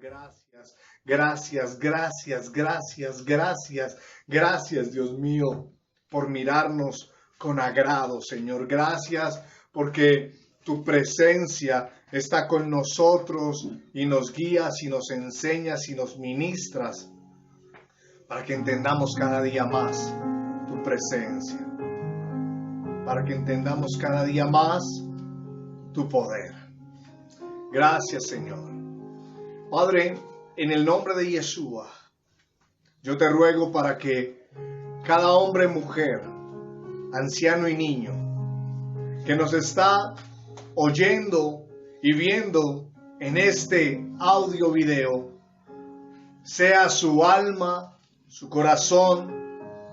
gracias, gracias, gracias, gracias, gracias, gracias, Dios mío, por mirarnos con agrado, Señor. Gracias porque tu presencia está con nosotros y nos guías y nos enseñas y nos ministras para que entendamos cada día más tu presencia, para que entendamos cada día más tu poder. Gracias, Señor. Padre, en el nombre de Yeshua, yo te ruego para que cada hombre, mujer, anciano y niño, que nos está oyendo y viendo en este audio video, sea su alma, su corazón,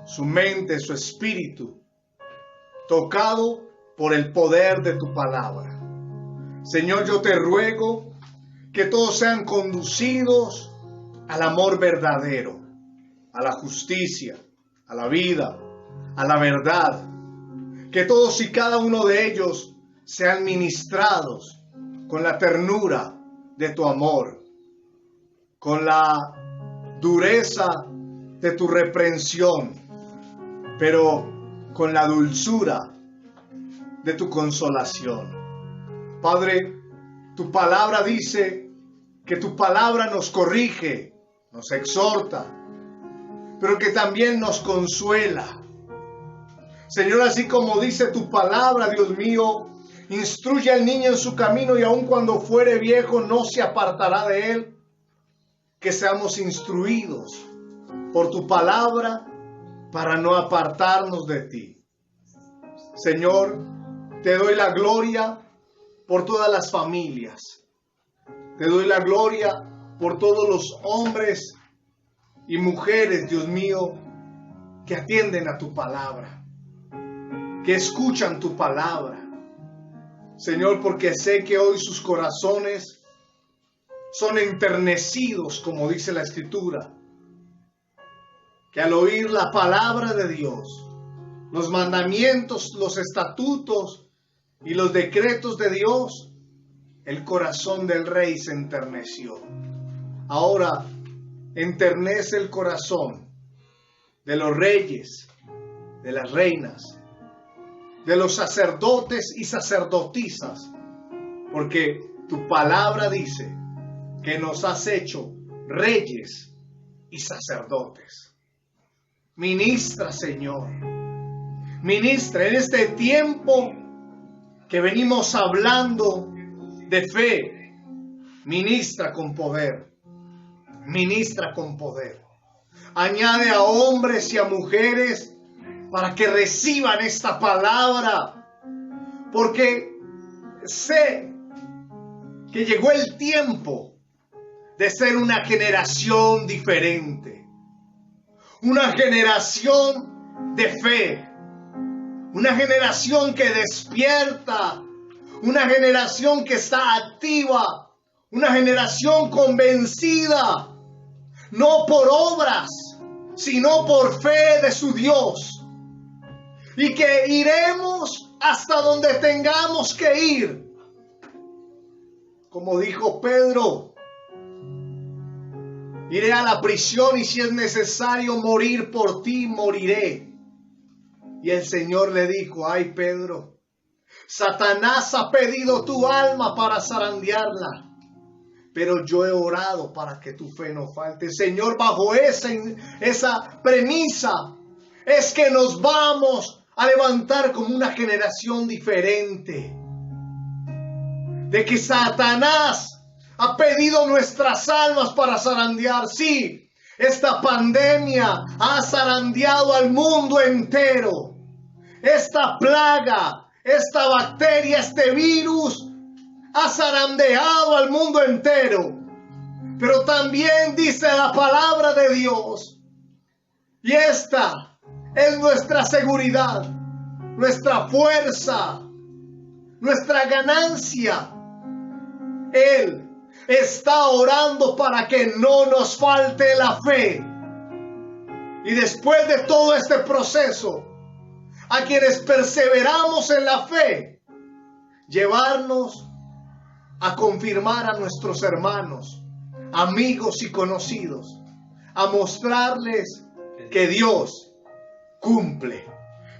su mente, su espíritu, tocado por el poder de tu palabra. Señor, yo te ruego que todos sean conducidos al amor verdadero, a la justicia, a la vida, a la verdad. Que todos y cada uno de ellos sean ministrados con la ternura de tu amor, con la dureza de tu reprensión, pero con la dulzura de tu consolación. Padre, tu palabra dice que tu palabra nos corrige, nos exhorta, pero que también nos consuela. Señor, así como dice tu palabra, Dios mío, instruye al niño en su camino y aun cuando fuere viejo no se apartará de él. Que seamos instruidos por tu palabra para no apartarnos de ti. Señor, te doy la gloria por todas las familias. Te doy la gloria por todos los hombres y mujeres, Dios mío, que atienden a tu palabra, que escuchan tu palabra. Señor, porque sé que hoy sus corazones son enternecidos, como dice la Escritura, que al oír la palabra de Dios, los mandamientos, los estatutos y los decretos de Dios, el corazón del rey se enterneció. Ahora enternece el corazón de los reyes, de las reinas, de los sacerdotes y sacerdotisas, porque tu palabra dice que nos has hecho reyes y sacerdotes. Ministra, Señor, ministra en este tiempo que venimos hablando de fe. Ministra con poder, ministra con poder. Añade a hombres y a mujeres para que reciban esta palabra, porque sé que llegó el tiempo de ser una generación diferente, una generación de fe, una generación que despierta, una generación que está activa, una generación convencida, no por obras, sino por fe de su Dios. Y que iremos hasta donde tengamos que ir. Como dijo Pedro, iré a la prisión y si es necesario morir por ti, moriré. Y el Señor le dijo, ay Pedro, Satanás ha pedido tu alma para zarandearla, pero yo he orado para que tu fe no falte. Señor, bajo esa premisa es que nos vamos a levantar como una generación diferente. De que Satanás ha pedido nuestras almas para zarandear. Sí, esta pandemia ha zarandeado al mundo entero. Esta plaga, esta bacteria, este virus ha zarandeado al mundo entero. Pero también dice la palabra de Dios, y esta es nuestra seguridad, nuestra fuerza, nuestra ganancia. Él está orando para que no nos falte la fe. Y después de todo este proceso, a quienes perseveramos en la fe, llevarnos a confirmar a nuestros hermanos, amigos y conocidos, a mostrarles que Dios cumple,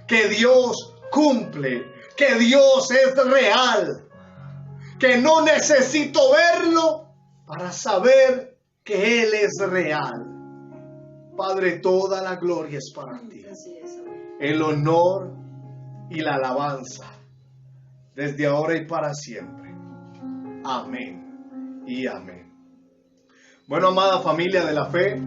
que Dios cumple, que Dios es real, que no necesito verlo para saber que Él es real. Padre, toda la gloria es para ti, el honor y la alabanza, desde ahora y para siempre. Amén y amén. Bueno, amada familia de la fe,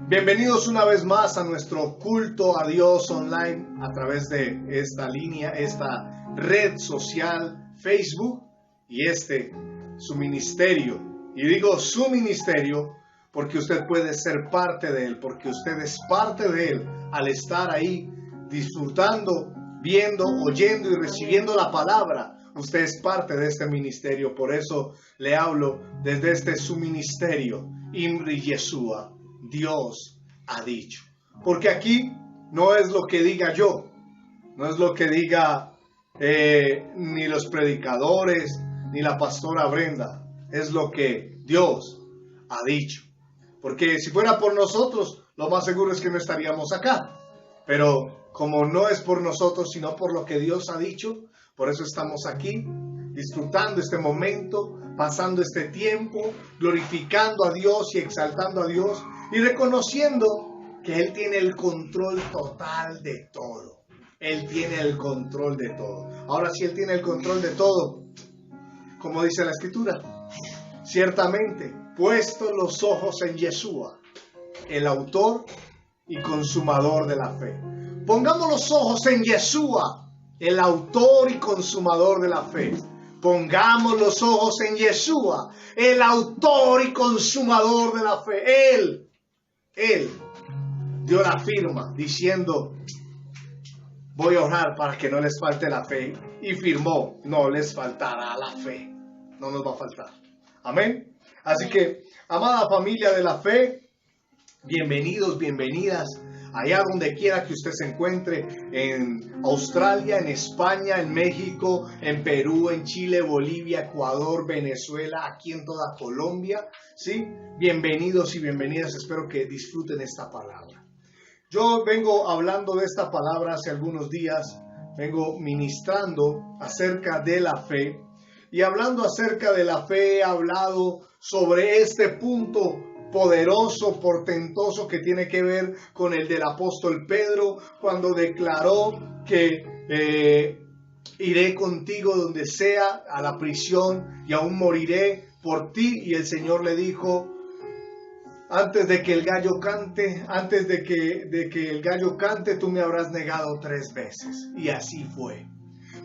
bienvenidos una vez más a nuestro culto a Dios online a través de esta línea, esta red social Facebook y su ministerio. Y digo su ministerio porque usted puede ser parte de él, porque usted es parte de él al estar ahí disfrutando, viendo, oyendo y recibiendo la palabra. Usted es parte de este ministerio, por eso le hablo desde su ministerio, Imri Yeshua, Dios ha dicho. Porque aquí no es lo que diga yo, no es lo que diga ni los predicadores, ni la pastora Brenda, es lo que Dios ha dicho. Porque si fuera por nosotros, lo más seguro es que no estaríamos acá. Pero como no es por nosotros, sino por lo que Dios ha dicho, por eso estamos aquí, disfrutando este momento, pasando este tiempo, glorificando a Dios y exaltando a Dios y reconociendo que Él tiene el control total de todo. Él tiene el control de todo. Ahora, si Él tiene el control de todo, como dice la Escritura, ciertamente, puesto los ojos en Yeshua, el autor y consumador de la fe. Pongamos los ojos en Yeshua, el autor y consumador de la fe. Pongamos los ojos en Yeshua, el autor y consumador de la fe. Él dio la firma diciendo, voy a orar para que no les falte la fe. Y firmó, no les faltará la fe. No nos va a faltar. Amén. Así que, amada familia de la fe, bienvenidos, bienvenidas. Allá donde quiera que usted se encuentre, en Australia, en España, en México, en Perú, en Chile, Bolivia, Ecuador, Venezuela, aquí en toda Colombia, ¿sí? Bienvenidos y bienvenidas, espero que disfruten esta palabra. Yo vengo hablando de esta palabra hace algunos días, vengo ministrando acerca de la fe, y hablando acerca de la fe he hablado sobre este punto poderoso, portentoso que tiene que ver con el del apóstol Pedro cuando declaró que iré contigo donde sea, a la prisión, y aún moriré por ti. Y el Señor le dijo, antes de que el gallo cante, tú me habrás negado 3 veces. Y así fue.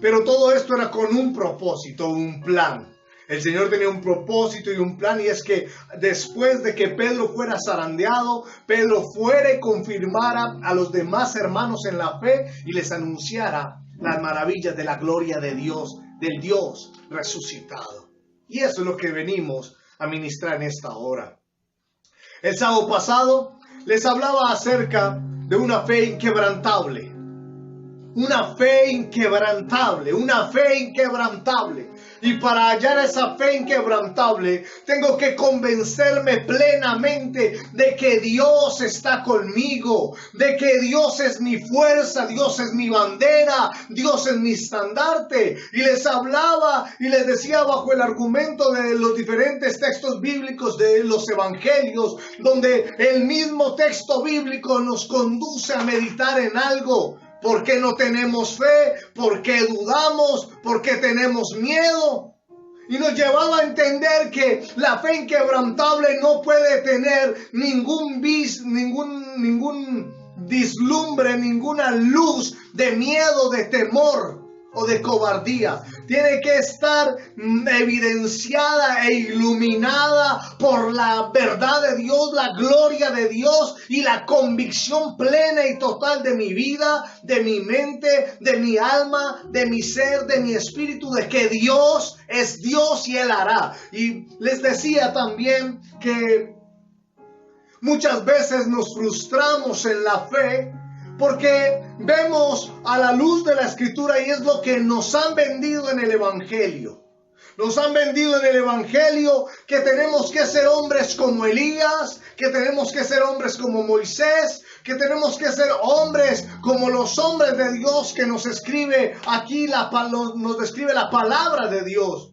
Pero todo esto era con un propósito, un plan. El Señor tenía un propósito y un plan, y es que después de que Pedro fuera zarandeado, Pedro fuera y confirmara a los demás hermanos en la fe y les anunciara las maravillas de la gloria de Dios, del Dios resucitado. Y eso es lo que venimos a ministrar en esta hora. El sábado pasado les hablaba acerca de una fe inquebrantable. Una fe inquebrantable, una fe inquebrantable. Y para hallar esa fe inquebrantable, tengo que convencerme plenamente de que Dios está conmigo, de que Dios es mi fuerza, Dios es mi bandera, Dios es mi estandarte. Y les hablaba y les decía bajo el argumento de los diferentes textos bíblicos de los evangelios, donde el mismo texto bíblico nos conduce a meditar en algo. ¿Por qué no tenemos fe? ¿Por qué dudamos? ¿Por qué tenemos miedo? Y nos llevaba a entender que la fe inquebrantable no puede tener ningún vislumbre, ninguna luz de miedo, de temor o de cobardía. Tiene que estar evidenciada e iluminada por la verdad de Dios, la gloria de Dios y la convicción plena y total de mi vida, de mi mente, de mi alma, de mi ser, de mi espíritu, de que Dios es Dios y Él hará. Y les decía también que muchas veces nos frustramos en la fe porque vemos a la luz de la Escritura y es lo que nos han vendido en el Evangelio. Nos han vendido en el Evangelio que tenemos que ser hombres como Elías, que tenemos que ser hombres como Moisés, que tenemos que ser hombres como los hombres de Dios que nos escribe aquí, nos describe la palabra de Dios.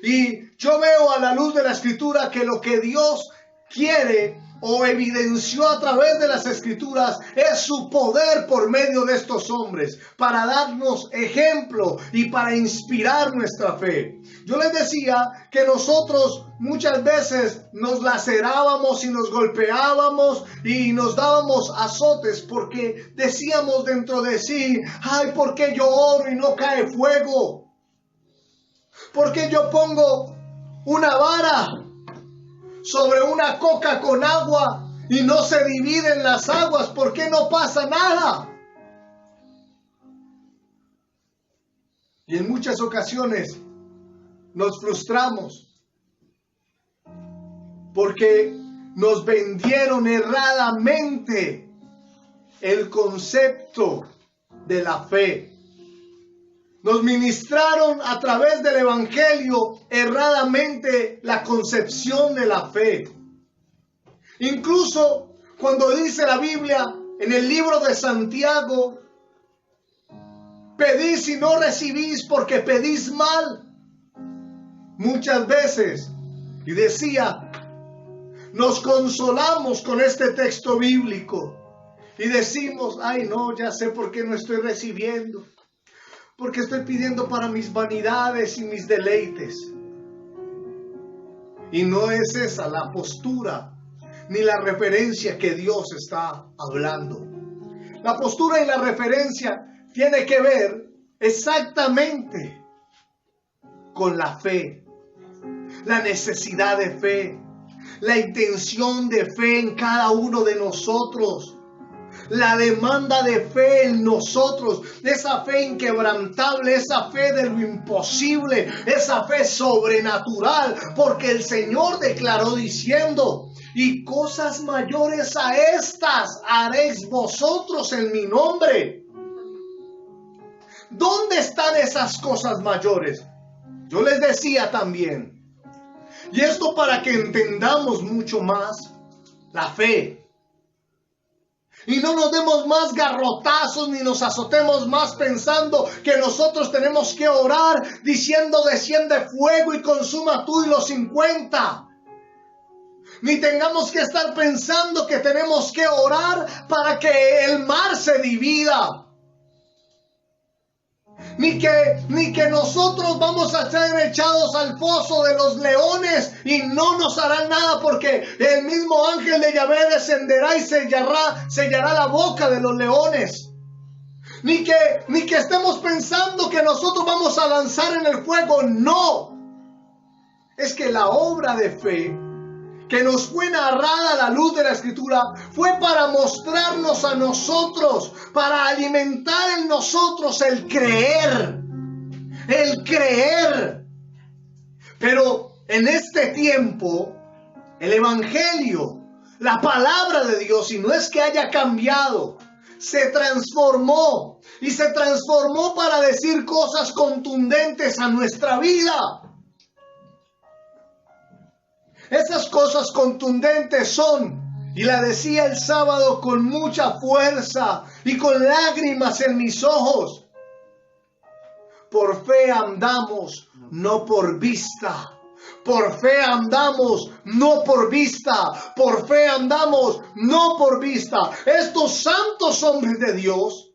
Y yo veo a la luz de la Escritura que lo que Dios quiere o evidenció a través de las Escrituras es su poder por medio de estos hombres para darnos ejemplo y para inspirar nuestra fe. Yo les decía que nosotros muchas veces nos lacerábamos y nos golpeábamos y nos dábamos azotes porque decíamos dentro de sí: ay, ¿por qué yo oro y no cae fuego? ¿Por qué yo pongo una vara sobre una coca con agua y no se dividen las aguas? ¿Por qué no pasa nada? Y en muchas ocasiones nos frustramos porque nos vendieron erradamente el concepto de la fe. Nos ministraron a través del Evangelio erradamente la concepción de la fe. Incluso cuando dice la Biblia en el libro de Santiago: pedís y no recibís porque pedís mal. Muchas veces, y decía, nos consolamos con este texto bíblico y decimos: ay, no, ya sé por qué no estoy recibiendo. Porque estoy pidiendo para mis vanidades y mis deleites. Y no es esa la postura ni la referencia que Dios está hablando. La postura y la referencia tiene que ver exactamente con la fe, la necesidad de fe, la intención de fe en cada uno de nosotros. La demanda de fe en nosotros, esa fe inquebrantable, esa fe de lo imposible, esa fe sobrenatural, porque el Señor declaró diciendo: y cosas mayores a estas haréis vosotros en mi nombre. ¿Dónde están esas cosas mayores? Yo les decía también, y esto para que entendamos mucho más la fe. Y no nos demos más garrotazos ni nos azotemos más pensando que nosotros tenemos que orar diciendo: desciende fuego y consuma tú y los 50. Ni tengamos que estar pensando que tenemos que orar para que el mar se divida. Ni que nosotros vamos a ser echados al foso de los leones y no nos harán nada porque el mismo ángel de Yahvé descenderá y sellará la boca de los leones. Ni que estemos pensando que nosotros vamos a lanzar en el fuego. No. Es que la obra de fe que nos fue narrada a la luz de la Escritura fue para mostrarnos a nosotros, para alimentar en nosotros el creer. El creer. Pero en este tiempo, el Evangelio, la palabra de Dios, y no es que haya cambiado, se transformó. Y se transformó para decir cosas contundentes a nuestra vida. Esas cosas contundentes son, y la decía el sábado con mucha fuerza y con lágrimas en mis ojos: por fe andamos, no por vista. Por fe andamos, no por vista. Por fe andamos, no por vista. Estos santos hombres de Dios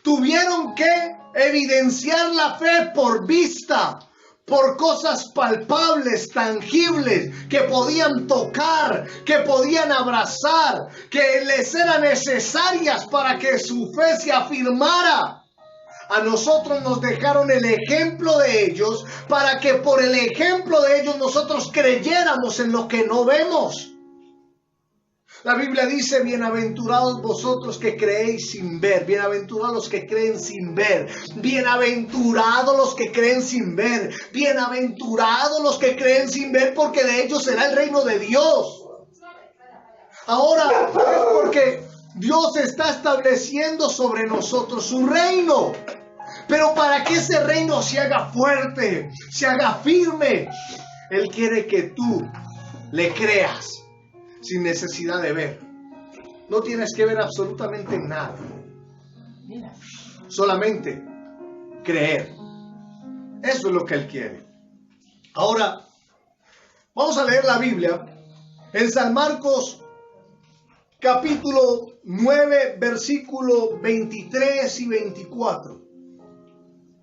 tuvieron que evidenciar la fe por vista, por cosas palpables, tangibles, que podían tocar, que podían abrazar, que les eran necesarias para que su fe se afirmara. A nosotros nos dejaron el ejemplo de ellos para que por el ejemplo de ellos nosotros creyéramos en lo que no vemos. La Biblia dice: bienaventurados vosotros que creéis sin ver, bienaventurados los que creen sin ver, bienaventurados los que creen sin ver, bienaventurados los que creen sin ver, porque de ellos será el reino de Dios. Ahora es porque Dios está estableciendo sobre nosotros su reino. Pero para que ese reino se haga fuerte, se haga firme, Él quiere que tú le creas sin necesidad de ver. No tienes que ver absolutamente nada. Solamente creer. Eso es lo que Él quiere. Ahora, vamos a leer la Biblia en San Marcos capítulo 9, versículo 23 y 24.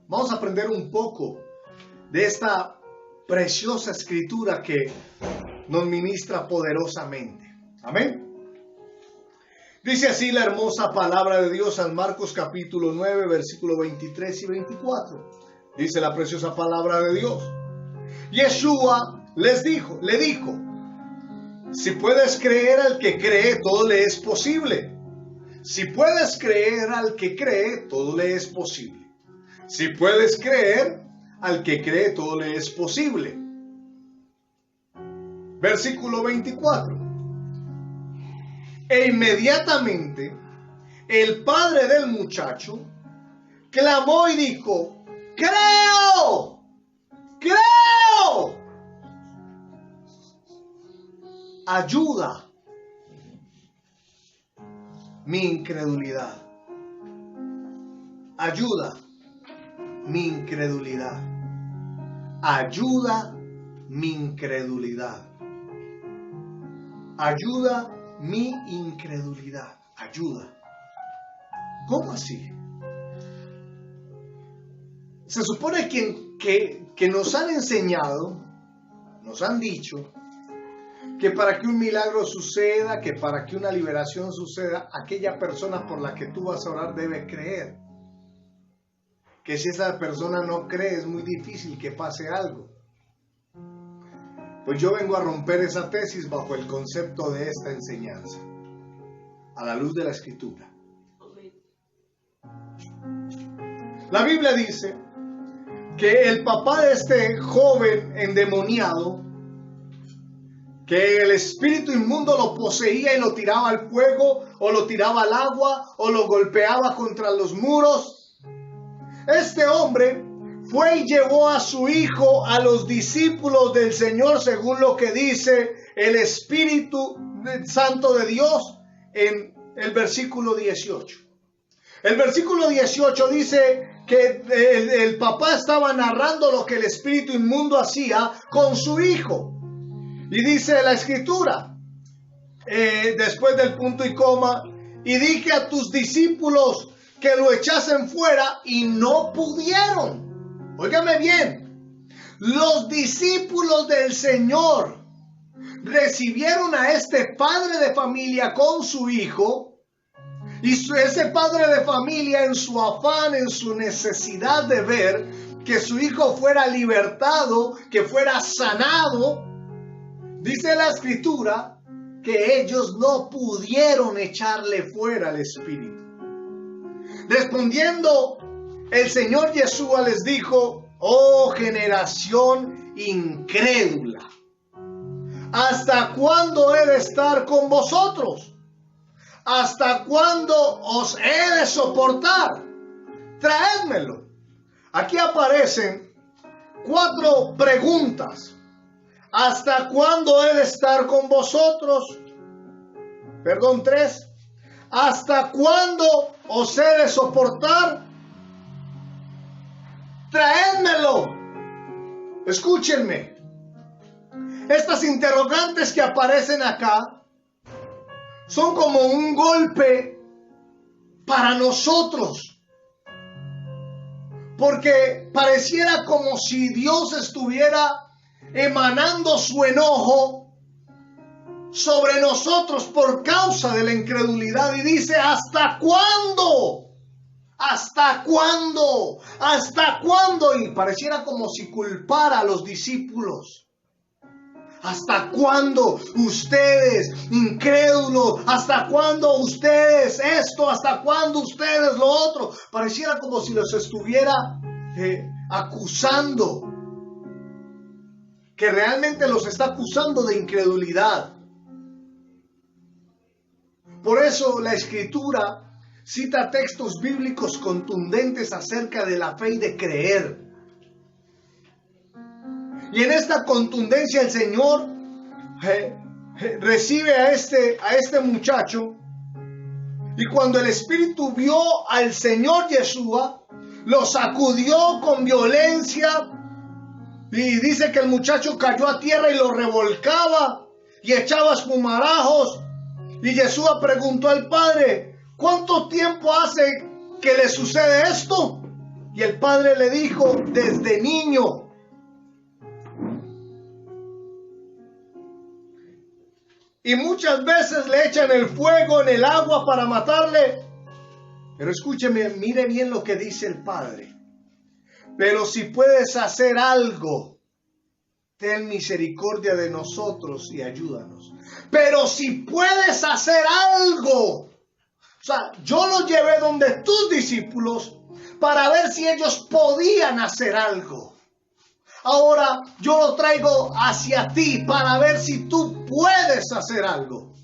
Vamos a aprender un poco de esta preciosa escritura que nos ministra poderosamente. Amén. Dice así la hermosa palabra de Dios, San Marcos capítulo 9, versículo 23 y 24. Dice la preciosa palabra de Dios. Yeshua le dijo, si puedes creer al que cree, todo le es posible. Si puedes creer al que cree, todo le es posible. Si puedes creer al que cree, todo le es posible. Versículo 24. E inmediatamente el padre del muchacho clamó y dijo: ¡Creo! ¡Creo! Ayuda mi incredulidad. Ayuda mi incredulidad. Ayuda mi incredulidad. Ayuda mi incredulidad. Ayuda. ¿Cómo así? Se supone que nos han enseñado, nos han dicho, que para que un milagro suceda, que para que una liberación suceda, aquella persona por la que tú vas a orar debe creer. Que si esa persona no cree, es muy difícil que pase algo. Pues yo vengo a romper esa tesis bajo el concepto de esta enseñanza, a la luz de la Escritura. La Biblia dice que el papá de este joven endemoniado, que el espíritu inmundo lo poseía y lo tiraba al fuego, o lo tiraba al agua, o lo golpeaba contra los muros, este hombre fue y llevó a su hijo a los discípulos del Señor, según lo que dice el Espíritu Santo de Dios en el versículo 18. El versículo 18 dice que el papá estaba narrando lo que el espíritu inmundo hacía con su hijo. Y dice la Escritura, después del punto y coma, y dije a tus discípulos que lo echasen fuera y no pudieron. Óigame bien, los discípulos del Señor recibieron a este padre de familia con su hijo, y ese padre de familia, en su afán, en su necesidad de ver que su hijo fuera libertado, que fuera sanado, dice la Escritura que ellos no pudieron echarle fuera al espíritu. Respondiendo, el Señor Yeshua les dijo: oh generación incrédula, ¿hasta cuándo he de estar con vosotros? ¿Hasta cuándo os he de soportar? Traédmelo. Aquí aparecen 4 preguntas. ¿Hasta cuándo he de estar con vosotros? Perdón, 3. ¿Hasta cuándo os he de soportar? Traédmelo. Escúchenme. Estas interrogantes que aparecen acá son como un golpe para nosotros, porque pareciera como si Dios estuviera emanando su enojo sobre nosotros por causa de la incredulidad, y dice: ¿hasta cuándo? ¿Hasta cuándo? ¿Hasta cuándo? Y pareciera como si culpara a los discípulos. ¿Hasta cuándo ustedes, incrédulos? ¿Hasta cuándo ustedes esto? ¿Hasta cuándo ustedes lo otro? Pareciera como si los estuviera acusando. Que realmente los está acusando de incredulidad. Por eso la Escritura cita textos bíblicos contundentes acerca de la fe y de creer. Y en esta contundencia el Señor recibe a este muchacho. Y cuando el Espíritu vio al Señor Yeshua, lo sacudió con violencia. Y dice que el muchacho cayó a tierra y lo revolcaba y echaba espumarajos. Y Yeshua preguntó al padre: ¿cuánto tiempo hace que le sucede esto? Y el padre le dijo: desde niño. Y muchas veces le echan el fuego en el agua para matarle. Pero escúcheme, mire bien lo que dice el padre. Pero si puedes hacer algo, ten misericordia de nosotros y ayúdanos. Pero si puedes hacer algo. O sea, yo lo llevé donde tus discípulos para ver si ellos podían hacer algo. Ahora yo lo traigo hacia ti para ver si tú puedes hacer algo.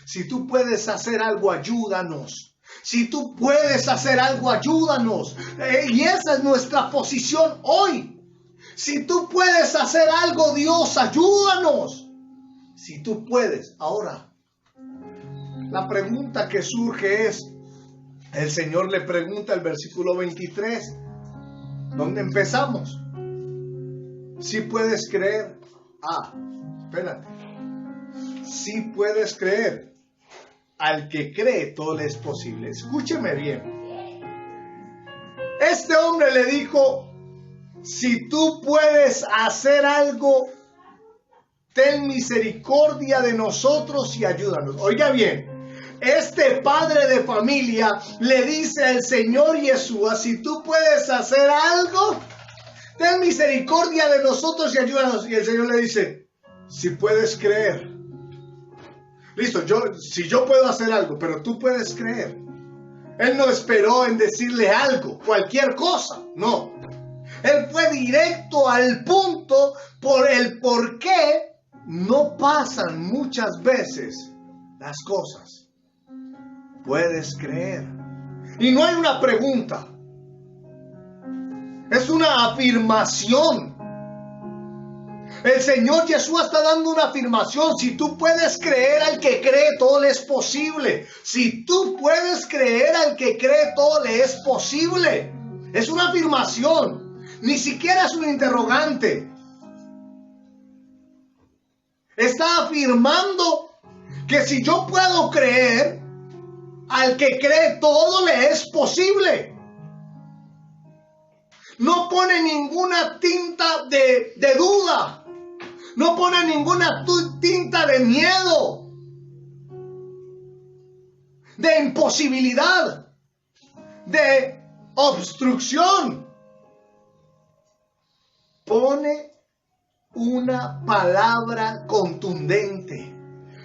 Si tú puedes hacer algo, ayúdanos. Si tú puedes hacer algo, ayúdanos. Y esa es nuestra posición hoy. Si tú puedes hacer algo, Dios, ayúdanos. Si tú puedes. Ahora, la pregunta que surge es, el Señor le pregunta el versículo 23, ¿dónde empezamos? Si puedes creer. Espérate. Si puedes creer. Al que cree, todo le es posible. Escúcheme bien. Este hombre le dijo: si tú puedes hacer algo, ten misericordia de nosotros y ayúdanos. Oiga bien. Este padre de familia le dice al Señor Yeshua: si tú puedes hacer algo, ten misericordia de nosotros y ayúdanos. Y el Señor le dice: si puedes creer. Listo, si yo puedo hacer algo, pero tú puedes creer. Él no esperó en decirle algo, cualquier cosa, no. Él fue directo al punto por el por qué no pasan muchas veces las cosas. Puedes creer. Y no hay una pregunta. Es una afirmación. El Señor Yeshua está dando una afirmación. Si tú puedes creer, al que cree, todo le es posible. Si tú puedes creer, al que cree, todo le es posible. Es una afirmación. Ni siquiera es un interrogante. Está afirmando que si yo puedo creer, al que cree, todo le es posible. No pone ninguna tinta de duda. No pone ninguna tinta de miedo, de imposibilidad, de obstrucción. Pone una palabra contundente.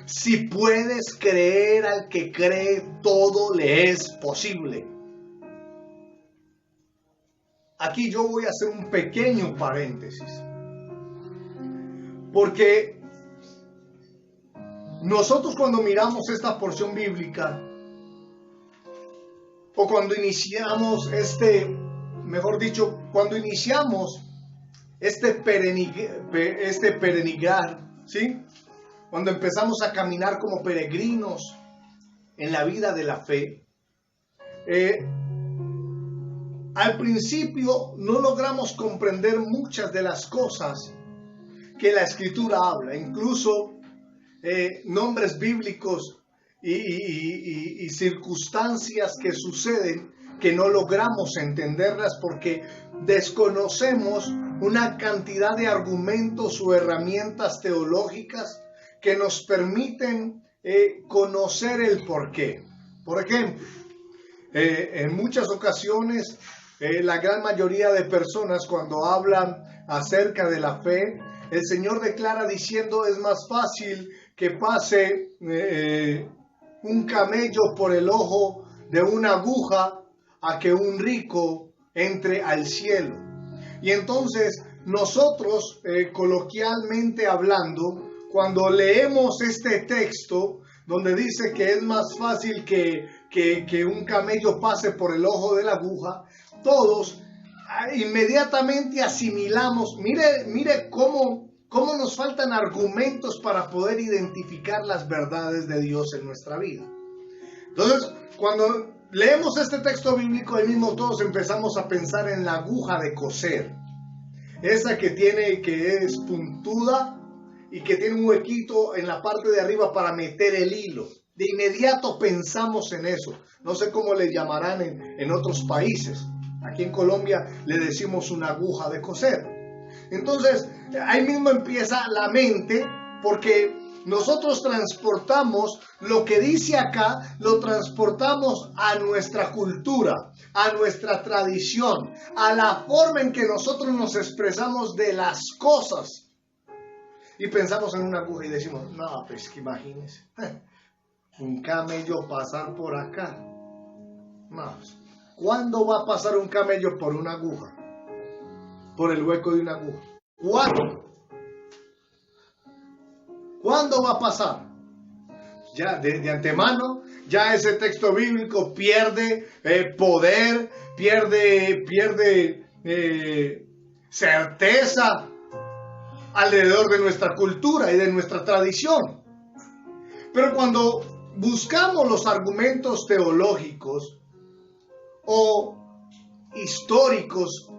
Si puedes creer, al que cree, todo le es posible. Aquí yo voy a hacer un pequeño paréntesis. Porque nosotros cuando miramos esta porción bíblica, o cuando iniciamos cuando iniciamos este peregrinar, ¿sí? Cuando empezamos a caminar como peregrinos en la vida de la fe, al principio no logramos comprender muchas de las cosas que la Escritura habla, incluso nombres bíblicos y circunstancias que suceden que no logramos entenderlas porque desconocemos una cantidad de argumentos o herramientas teológicas que nos permiten conocer el porqué. Por ejemplo, en muchas ocasiones la gran mayoría de personas cuando hablan acerca de la fe, el Señor declara diciendo: es más fácil que pase un camello por el ojo de una aguja a que un rico entre al cielo. Y entonces nosotros, coloquialmente hablando, cuando leemos este texto, donde dice que es más fácil que un camello pase por el ojo de la aguja, todos inmediatamente asimilamos. Mire cómo nos faltan argumentos para poder identificar las verdades de Dios en nuestra vida. Entonces, cuando leemos este texto bíblico, ahí mismo todos empezamos a pensar en la aguja de coser. Esa que es puntuda y que tiene un huequito en la parte de arriba para meter el hilo. De inmediato pensamos en eso. No sé cómo le llamarán en otros países. Aquí en Colombia le decimos una aguja de coser. Entonces, ahí mismo empieza la mente, porque nosotros transportamos lo que dice acá, lo transportamos a nuestra cultura, a nuestra tradición, a la forma en que nosotros nos expresamos de las cosas. Y pensamos en una aguja y decimos, no, pues que imagínense, un camello pasar por acá. No, ¿cuándo va a pasar un camello por una aguja? Por el hueco de una aguja. ¿Cuándo va a pasar? Ya de antemano, ya ese texto bíblico pierde poder, pierde certeza alrededor de nuestra cultura y de nuestra tradición. Pero cuando buscamos los argumentos teológicos o históricos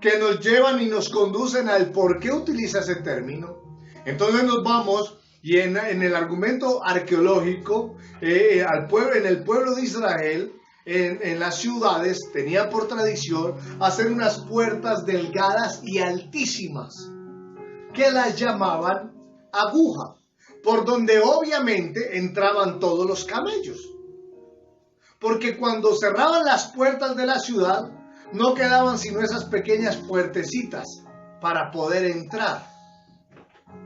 que nos llevan y nos conducen al por qué utiliza ese término, entonces nos vamos y en el argumento arqueológico, en el pueblo de Israel, en las ciudades, tenía por tradición hacer unas puertas delgadas y altísimas, que las llamaban aguja, por donde obviamente entraban todos los camellos. Porque cuando cerraban las puertas de la ciudad, no quedaban sino esas pequeñas puertecitas para poder entrar.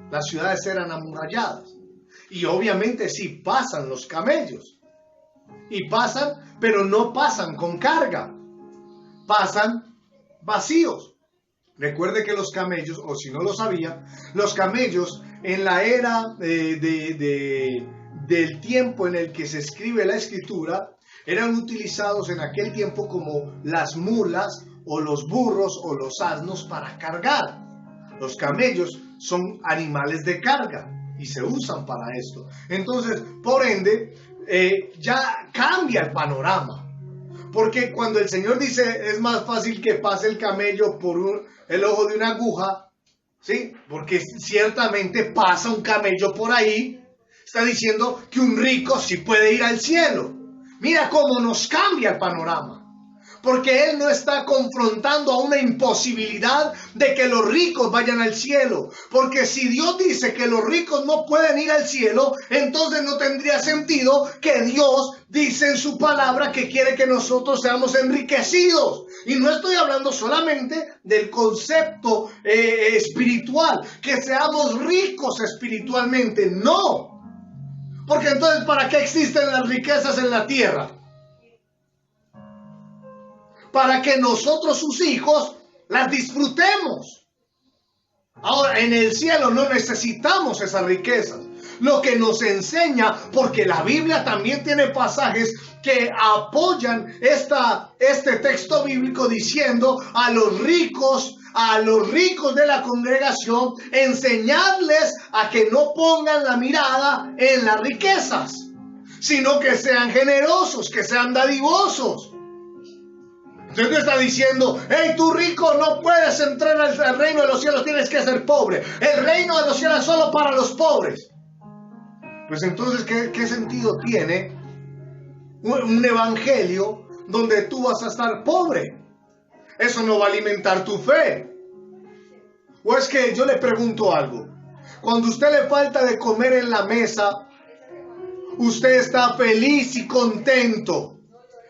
Las ciudades eran amuralladas. Y obviamente sí pasan los camellos. Y pasan, pero no pasan con carga. Pasan vacíos. Recuerde que los camellos, o si no lo sabía, los camellos en la era del tiempo en el que se escribe la escritura, eran utilizados en aquel tiempo como las mulas o los burros o los asnos para cargar. Los camellos son animales de carga y se usan para esto. Entonces, por ende, ya cambia el panorama. Porque cuando el Señor dice es más fácil que pase el camello por el ojo de una aguja, ¿sí? Porque ciertamente pasa un camello por ahí, está diciendo que un rico sí puede ir al cielo. Mira cómo nos cambia el panorama. Porque Él no está confrontando a una imposibilidad de que los ricos vayan al cielo. Porque si Dios dice que los ricos no pueden ir al cielo, entonces no tendría sentido que Dios dice en su palabra que quiere que nosotros seamos enriquecidos. Y no estoy hablando solamente del concepto espiritual, que seamos ricos espiritualmente. No. Porque entonces, ¿para qué existen las riquezas en la tierra? Para que nosotros, sus hijos, las disfrutemos. Ahora, en el cielo no necesitamos esas riquezas. Lo que nos enseña, porque la Biblia también tiene pasajes que apoyan este texto bíblico diciendo a los ricos de la congregación, enseñarles a que no pongan la mirada en las riquezas, sino que sean generosos, que sean dadivosos. Entonces está diciendo, hey, tú rico no puedes entrar al reino de los cielos, tienes que ser pobre. El reino de los cielos es solo para los pobres. Pues entonces, ¿qué sentido tiene un evangelio donde tú vas a estar pobre? Eso no va a alimentar tu fe. O es que yo le pregunto algo. Cuando a usted le falta de comer en la mesa, usted está feliz y contento.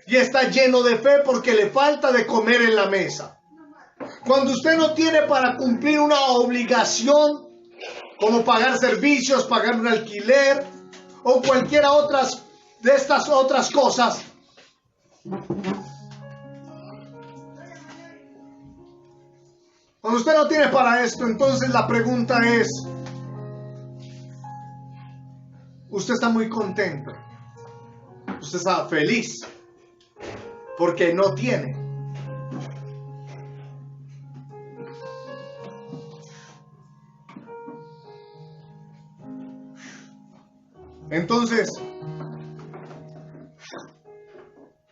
Y está lleno de fe porque le falta de comer en la mesa. Cuando usted no tiene para cumplir una obligación, como pagar servicios, pagar un alquiler o cualquiera de estas otras cosas, cuando usted no tiene para esto, entonces la pregunta es, usted está muy contento, usted está feliz porque no tiene. Entonces,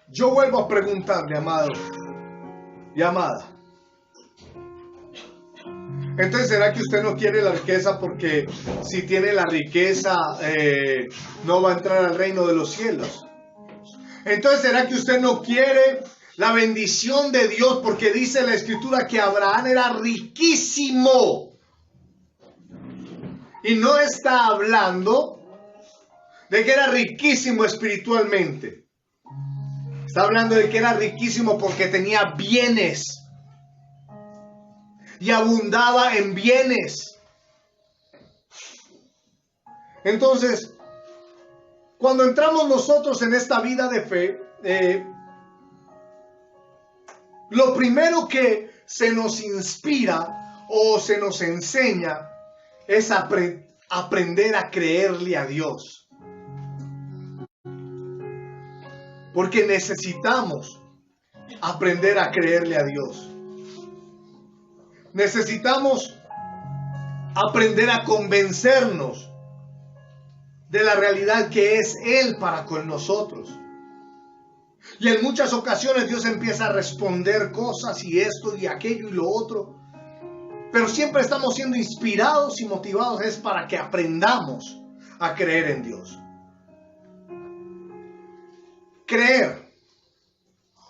yo vuelvo a preguntarle, amado y amada. Entonces, ¿será que usted no quiere la riqueza porque si tiene la riqueza no va a entrar al reino de los cielos? Entonces, ¿será que usted no quiere la bendición de Dios porque dice la Escritura que Abraham era riquísimo? Y no está hablando de que era riquísimo espiritualmente. Está hablando de que era riquísimo porque tenía bienes. Y abundaba en bienes. Entonces, cuando entramos nosotros en esta vida de fe, lo primero que se nos inspira o se nos enseña es aprender a creerle a Dios. Porque necesitamos aprender a creerle a Dios. Necesitamos aprender a convencernos de la realidad que es Él para con nosotros. Y en muchas ocasiones Dios empieza a responder cosas y esto y aquello y lo otro. Pero siempre estamos siendo inspirados y motivados es para que aprendamos a creer en Dios. Creer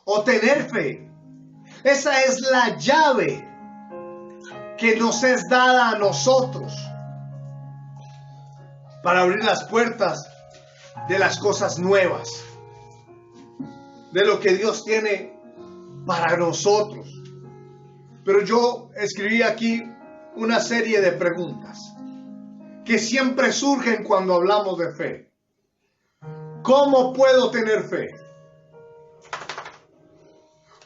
o tener fe, esa es la llave que nos es dada a nosotros para abrir las puertas de las cosas nuevas, de lo que Dios tiene para nosotros. Pero yo escribí aquí una serie de preguntas que siempre surgen cuando hablamos de fe. ¿Cómo puedo tener fe?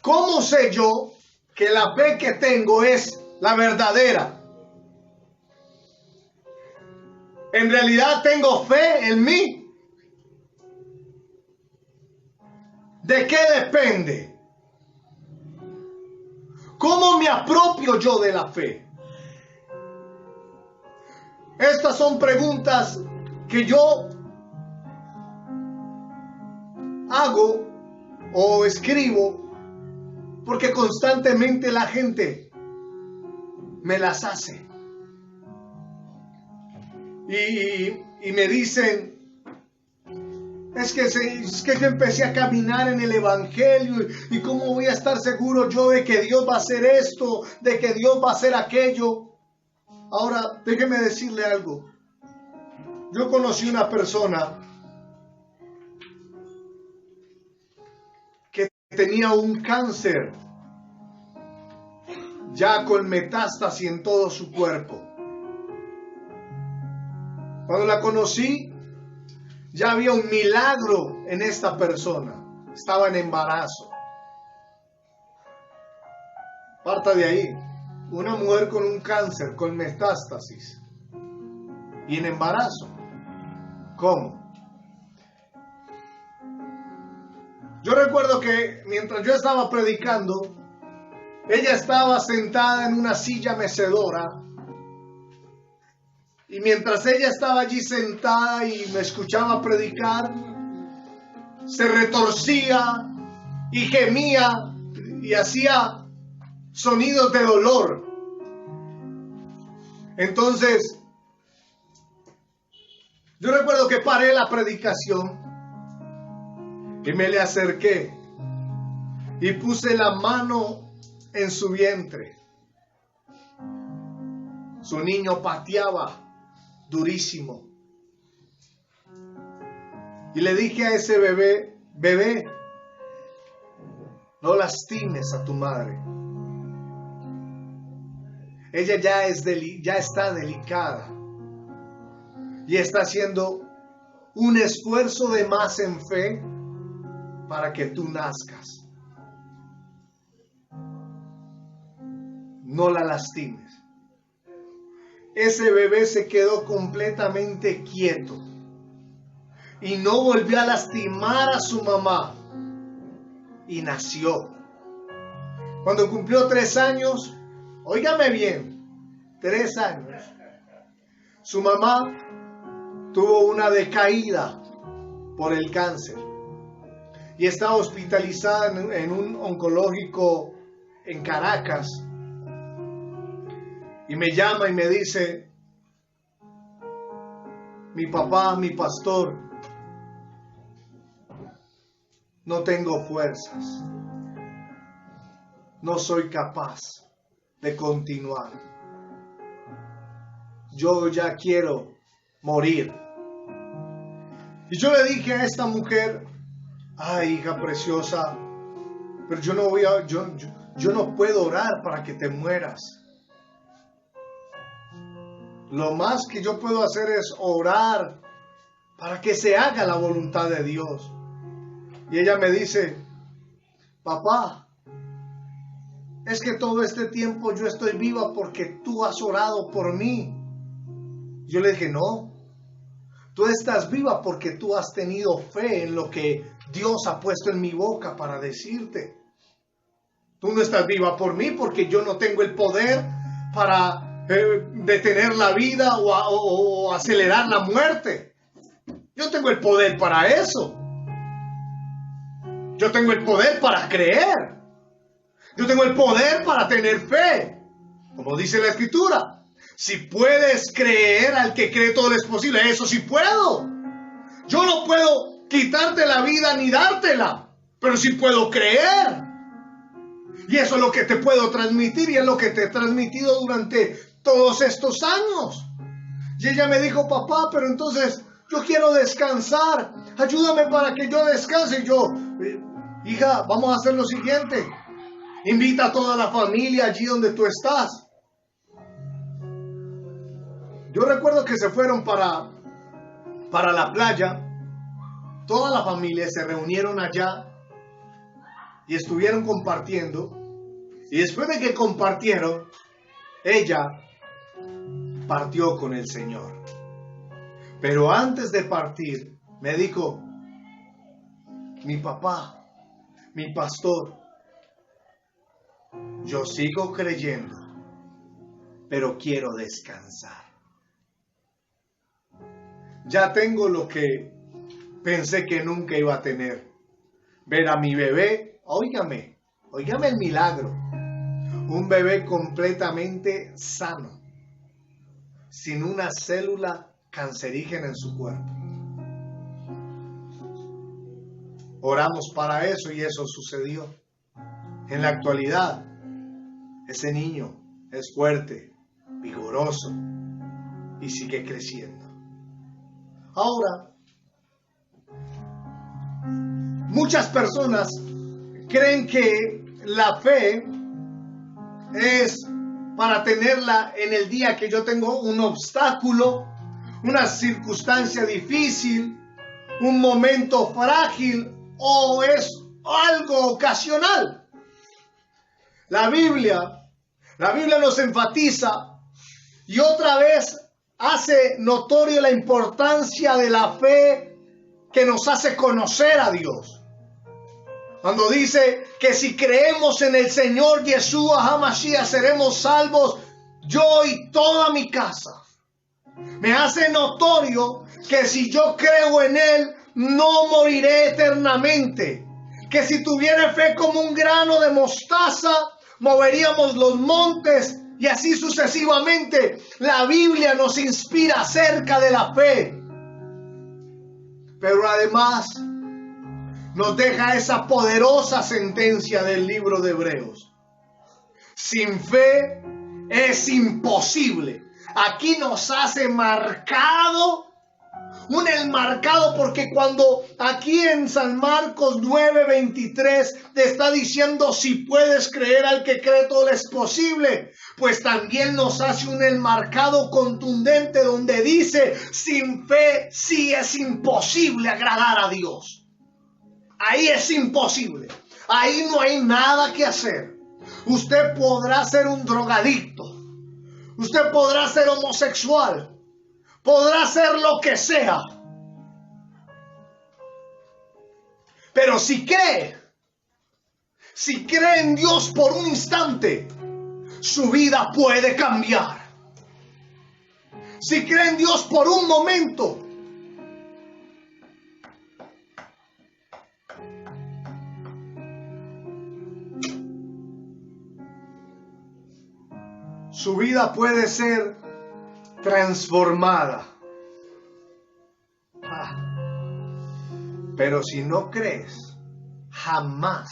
¿Cómo sé yo que la fe que tengo es la verdadera? ¿En realidad tengo fe en mí? ¿De qué depende? ¿Cómo me apropio yo de la fe? Estas son preguntas que yo hago o escribo porque constantemente la gente me las hace. Y me dicen, es que yo empecé a caminar en el Evangelio y cómo voy a estar seguro yo de que Dios va a hacer esto, de que Dios va a hacer aquello. Ahora, déjeme decirle algo. Yo conocí una persona que tenía un cáncer ya con metástasis en todo su cuerpo. Cuando la conocí, ya había un milagro en esta persona. Estaba en embarazo. Parta de ahí. Una mujer con un cáncer, con metástasis. Y en embarazo. ¿Cómo? Yo recuerdo que mientras yo estaba predicando, ella estaba sentada en una silla mecedora. Y mientras ella estaba allí sentada y me escuchaba predicar, se retorcía y gemía y hacía sonidos de dolor. Entonces, yo recuerdo que paré la predicación y me le acerqué y puse la mano en su vientre. Su niño pateaba durísimo. Y le dije a ese bebé, no lastimes a tu madre. Ella ya está delicada y está haciendo un esfuerzo de más en fe para que tú nazcas. No la lastimes. Ese bebé se quedó completamente quieto. y no volvió a lastimar a su mamá. Y nació. Cuando cumplió 3 años, óigame bien, 3 años, su mamá tuvo una decaída por el cáncer y está hospitalizada en un oncológico en Caracas. Y me llama y me dice: mi papá, mi pastor, no tengo fuerzas, no soy capaz de continuar, yo ya quiero morir. Y yo le dije a esta mujer: ay, hija preciosa, pero yo no puedo orar para que te mueras. Lo más que yo puedo hacer es orar para que se haga la voluntad de Dios. Y ella me dice: papá, es que todo este tiempo yo estoy viva porque tú has orado por mí. Yo le dije: no, tú estás viva porque tú has tenido fe en lo que Dios ha puesto en mi boca para decirte. Tú no estás viva por mí porque yo no tengo el poder para detener la vida o acelerar la muerte. Yo tengo el poder para eso. Yo tengo el poder para creer. Yo tengo el poder para tener fe. Como dice la Escritura, si puedes creer, al que cree todo es posible. Eso sí puedo. Yo no puedo quitarte la vida ni dártela, pero sí puedo creer. Y eso es lo que te puedo transmitir, y es lo que te he transmitido durante todos estos años. Y ella me dijo: papá, pero entonces yo quiero descansar, ayúdame para que yo descanse. Y yo: hija, vamos a hacer lo siguiente, invita a toda la familia allí donde tú estás. Yo recuerdo que se fueron para la playa, toda la familia se reunieron allá y estuvieron compartiendo. Y después de que compartieron, ella partió con el Señor. Pero antes de partir, me dijo: mi papá, mi pastor, yo sigo creyendo, pero quiero descansar. Ya tengo lo que pensé que nunca iba a tener. Ver a mi bebé, óigame el milagro. Un bebé completamente sano, sin una célula cancerígena en su cuerpo. Oramos para eso y eso sucedió. En la actualidad, ese niño es fuerte, vigoroso y sigue creciendo. Ahora, muchas personas creen que la fe es para tenerla en el día que yo tengo un obstáculo, una circunstancia difícil, un momento frágil, o es algo ocasional. La Biblia nos enfatiza y otra vez hace notorio la importancia de la fe que nos hace conocer a Dios. Cuando dice que si creemos en el Señor Yeshua HaMashiach seremos salvos, yo y toda mi casa. Me hace notorio que si yo creo en Él, no moriré eternamente. Que si tuviera fe como un grano de mostaza, moveríamos los montes y así sucesivamente. La Biblia nos inspira acerca de la fe. Pero además nos deja esa poderosa sentencia del libro de Hebreos: sin fe es imposible. Aquí nos hace marcado, un enmarcado, porque cuando aquí en San Marcos 9:23 te está diciendo si puedes creer, al que cree todo es posible, pues también nos hace un enmarcado contundente donde dice: sin fe sí es imposible agradar a Dios. Ahí es imposible. Ahí no hay nada que hacer. Usted podrá ser un drogadicto. Usted podrá ser homosexual. Podrá ser lo que sea. Pero si cree en Dios por un instante, su vida puede cambiar. Si cree en Dios por un momento, su vida puede ser transformada. Pero si no crees, jamás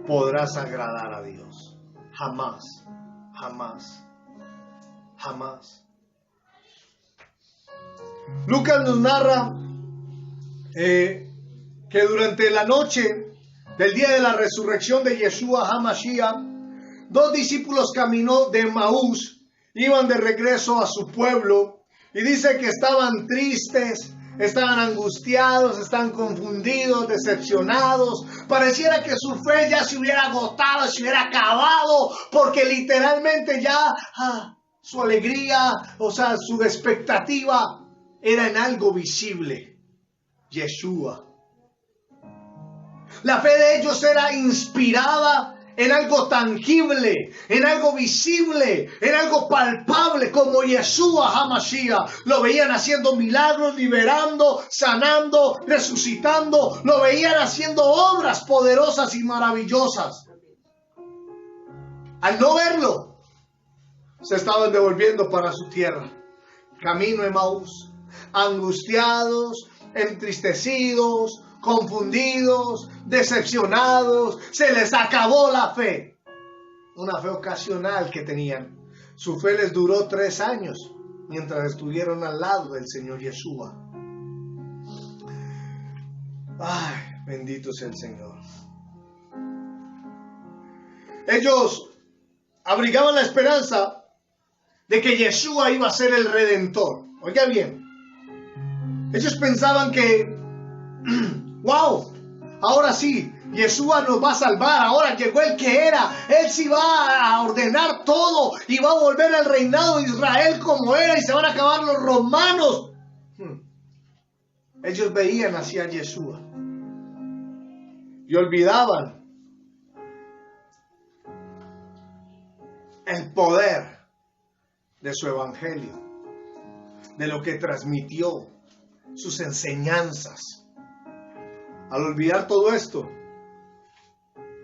podrás agradar a Dios. Jamás, jamás, jamás. Lucas nos narra que durante la noche del día de la resurrección de Yeshua HaMashiach, 2 discípulos caminó de Emaús, iban de regreso a su pueblo, y dice que estaban tristes, estaban angustiados, estaban confundidos, decepcionados. Pareciera que su fe ya se hubiera agotado, se hubiera acabado, porque literalmente ya su alegría, o sea, su expectativa era en algo visible, Yeshua. La fe de ellos era inspirada en algo tangible, en algo visible, en algo palpable, como Yeshua HaMashiach. Lo veían haciendo milagros, liberando, sanando, resucitando. Lo veían haciendo obras poderosas y maravillosas. Al no verlo, se estaban devolviendo para su tierra, camino a Emaús, angustiados, entristecidos, confundidos, decepcionados. Se les acabó la fe, una fe ocasional que tenían. Su fe les duró 3 años mientras estuvieron al lado del Señor Yeshua. Ay, bendito sea el Señor. Ellos abrigaban la esperanza de que Yeshua iba a ser el Redentor. Oiga bien, ellos pensaban que wow, ahora sí, Yeshua nos va a salvar. Ahora llegó el que era. Él sí va a ordenar todo y va a volver al reinado de Israel como era, y se van a acabar los romanos. Ellos veían hacia Yeshua y olvidaban el poder de su evangelio, de lo que transmitió, sus enseñanzas. Al olvidar todo esto,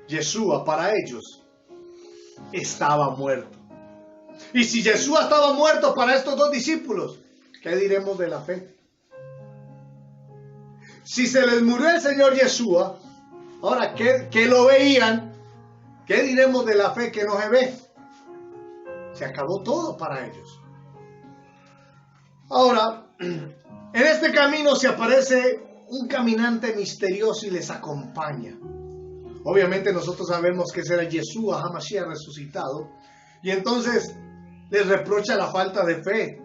Yeshua para ellos estaba muerto. Y si Yeshua estaba muerto para estos 2 discípulos, ¿qué diremos de la fe? Si se les murió el Señor Yeshua, ahora que lo veían, ¿qué diremos de la fe que no se ve? Se acabó todo para ellos. Ahora, en este camino se aparece un caminante misterioso y les acompaña. Obviamente nosotros sabemos que ese era Yeshua HaMashiach resucitado, y entonces les reprocha la falta de fe.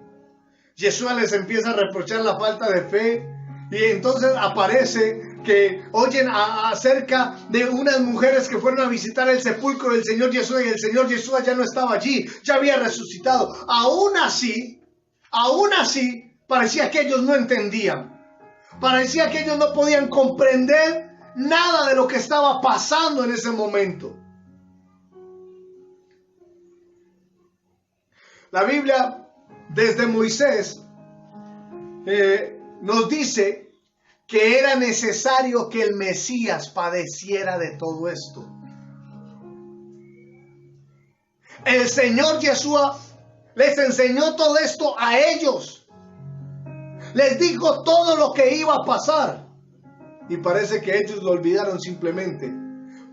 Yeshua les empieza a reprochar la falta de fe, y entonces aparece que oyen acerca de unas mujeres que fueron a visitar el sepulcro del Señor Yeshua, y el Señor Yeshua ya no estaba allí, ya había resucitado. Aún así, parecía que ellos no entendían. Parecía que ellos no podían comprender nada de lo que estaba pasando en ese momento. La Biblia, desde Moisés, nos dice que era necesario que el Mesías padeciera de todo esto. El Señor Yeshua les enseñó todo esto a ellos. Les dijo todo lo que iba a pasar. Y parece que ellos lo olvidaron simplemente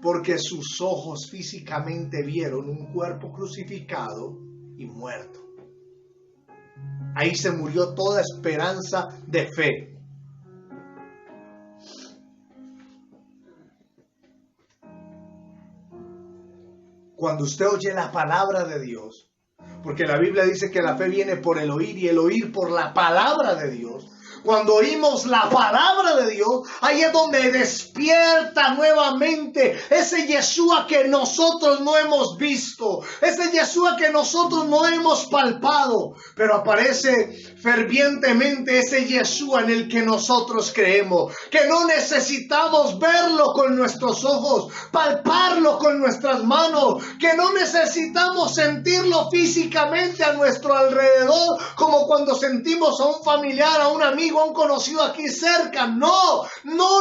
porque sus ojos físicamente vieron un cuerpo crucificado y muerto. Ahí se murió toda esperanza de fe. Cuando usted oye la palabra de Dios, porque la Biblia dice que la fe viene por el oír y el oír por la palabra de Dios. Cuando oímos la palabra de Dios, ahí es donde despierta nuevamente ese Yeshua que nosotros no hemos visto, ese Yeshua que nosotros no hemos palpado, pero aparece fervientemente ese Yeshua en el que nosotros creemos, que no necesitamos verlo con nuestros ojos, palparlo con nuestras manos, que no necesitamos sentirlo físicamente a nuestro alrededor, como cuando sentimos a un familiar, a un amigo, a un conocido aquí cerca. No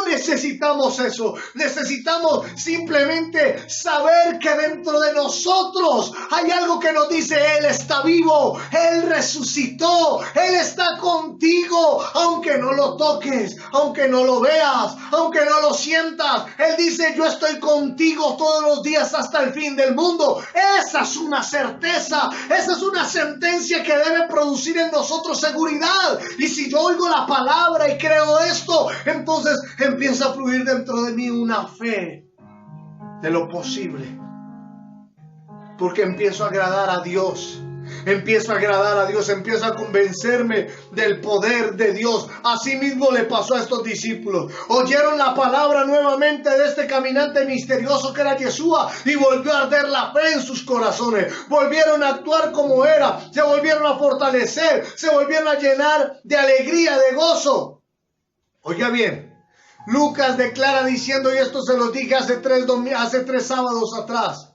necesitamos eso. Necesitamos simplemente saber que dentro de nosotros hay algo que nos dice: Él está vivo, Él resucitó, Él está contigo, aunque no lo toques, aunque no lo veas, aunque no lo sientas. Él dice: yo estoy contigo todos los días hasta el fin del mundo. Esa es una certeza, esa es una sentencia que debe producir en nosotros seguridad. Y si yo oigo la palabra y creo esto, entonces empieza a fluir dentro de mí una fe de lo posible, porque empiezo a agradar a Dios. Empiezo a agradar a Dios, empiezo a convencerme del poder de Dios. Así mismo le pasó a estos discípulos. Oyeron la palabra nuevamente de este caminante misterioso que era Yeshua, y volvió a arder la fe en sus corazones. Volvieron a actuar como era, se volvieron a fortalecer, se volvieron a llenar de alegría, de gozo. Oiga bien, Lucas declara diciendo, y esto se lo dije hace tres sábados atrás: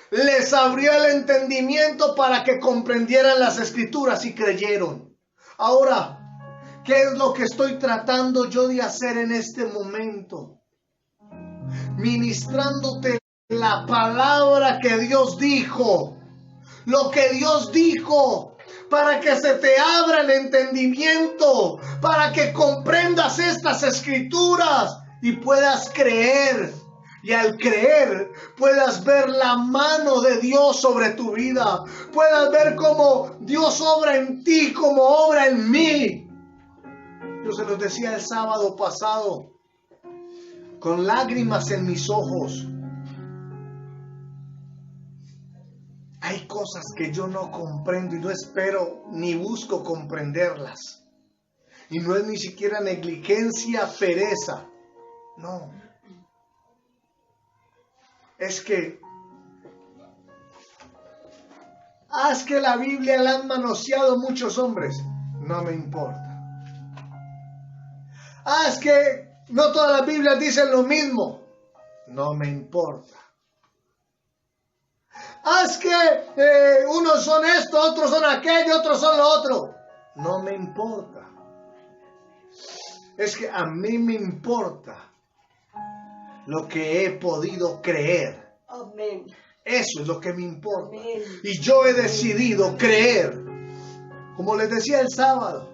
les abrió el entendimiento para que comprendieran las escrituras y creyeron. Ahora, ¿qué es lo que estoy tratando yo de hacer en este momento? Ministrándote la palabra que Dios dijo, lo que Dios dijo, para que se te abra el entendimiento, para que comprendas estas escrituras y puedas creer. Y al creer puedas ver la mano de Dios sobre tu vida. Puedas ver cómo Dios obra en ti, como obra en mí. Yo se los decía el sábado pasado, con lágrimas en mis ojos. Hay cosas que yo no comprendo y no espero ni busco comprenderlas. Y no es ni siquiera negligencia, pereza. No. Es que la Biblia la han manoseado muchos hombres. No me importa. Es que no todas las Biblias dicen lo mismo. No me importa. Es que unos son esto, otros son aquello, otros son lo otro. No me importa. Es que a mí me importa lo que he podido creer. Amén. Eso es lo que me importa. Amén. Y yo he decidido creer. Como les decía el sábado,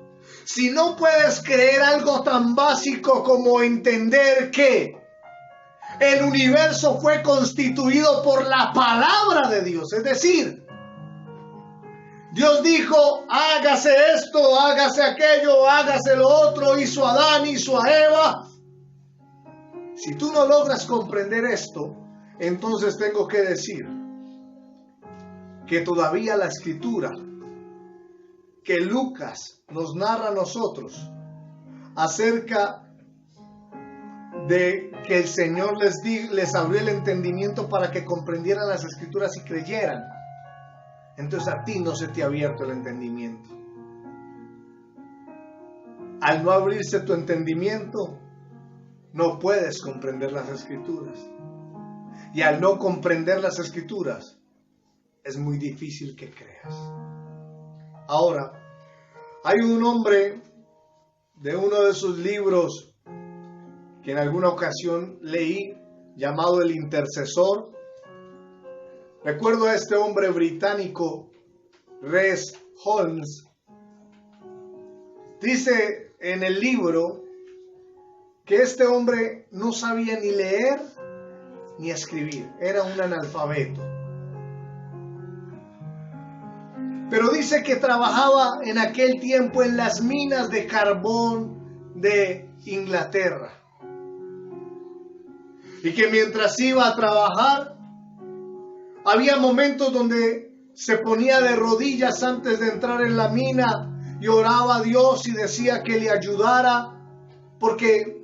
si no puedes creer algo tan básico como entender que el universo fue constituido por la palabra de Dios, es decir, Dios dijo: hágase esto, hágase aquello, hágase lo otro, hizo a Adán, hizo a Eva. Si tú no logras comprender esto, entonces tengo que decir que todavía la escritura que Lucas nos narra a nosotros acerca de que el Señor les abrió el entendimiento para que comprendieran las escrituras y creyeran, entonces a ti no se te ha abierto el entendimiento. Al no abrirse tu entendimiento, no puedes comprender las escrituras. Y al no comprender las escrituras, es muy difícil que creas. Ahora, hay un hombre de uno de sus libros que en alguna ocasión leí, llamado El Intercesor. Recuerdo a este hombre británico, Rees Holmes. Dice en el libro que este hombre no sabía ni leer ni escribir, era un analfabeto. Pero dice que trabajaba en aquel tiempo en las minas de carbón de Inglaterra. Y que mientras iba a trabajar, había momentos donde se ponía de rodillas antes de entrar en la mina y oraba a Dios y decía que le ayudara porque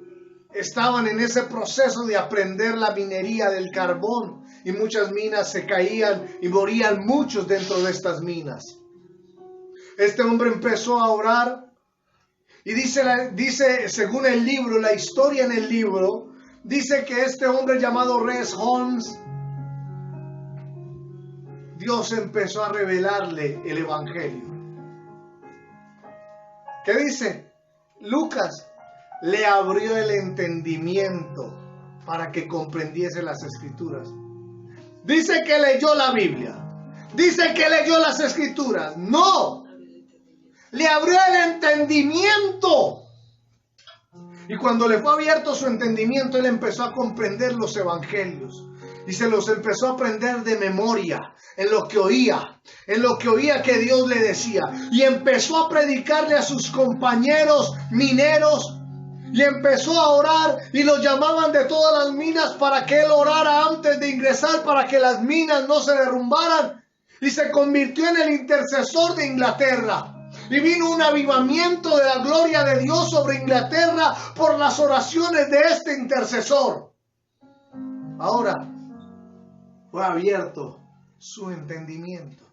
estaban en ese proceso de aprender la minería del carbón y muchas minas se caían y morían muchos dentro de estas minas. Este hombre empezó a orar y dice según el libro, la historia en el libro, dice que este hombre llamado Rees Holmes, Dios empezó a revelarle el evangelio. ¿Qué dice? Lucas le abrió el entendimiento para que comprendiese las escrituras. Dice que leyó la Biblia. Dice que leyó las escrituras. No. Le abrió el entendimiento. Y cuando le fue abierto su entendimiento, él empezó a comprender los evangelios. Y se los empezó a aprender de memoria, en lo que oía que Dios le decía. Y empezó a predicarle a sus compañeros mineros. Y empezó a orar y lo llamaban de todas las minas para que él orara antes de ingresar, para que las minas no se derrumbaran. Y se convirtió en el intercesor de Inglaterra. Y vino un avivamiento de la gloria de Dios sobre Inglaterra por las oraciones de este intercesor. Ahora fue abierto su entendimiento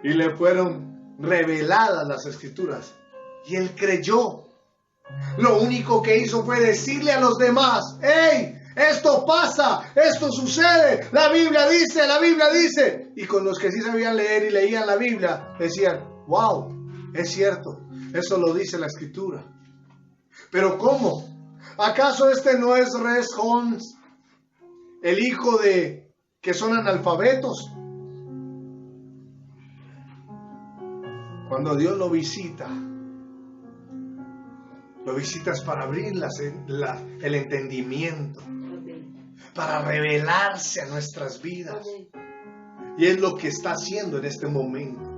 y le fueron reveladas las escrituras y él creyó. Lo único que hizo fue decirle a los demás: ¡hey! Esto pasa, esto sucede, la Biblia dice, la Biblia dice. Y con los que sí sabían leer y leían la Biblia, decían: wow, es cierto, eso lo dice la escritura. Pero ¿cómo? ¿Acaso este no es Rees Holmes, el hijo de que son analfabetos? Cuando Dios lo visita es para abrir el entendimiento, para revelarse a nuestras vidas. Y es lo que está haciendo en este momento.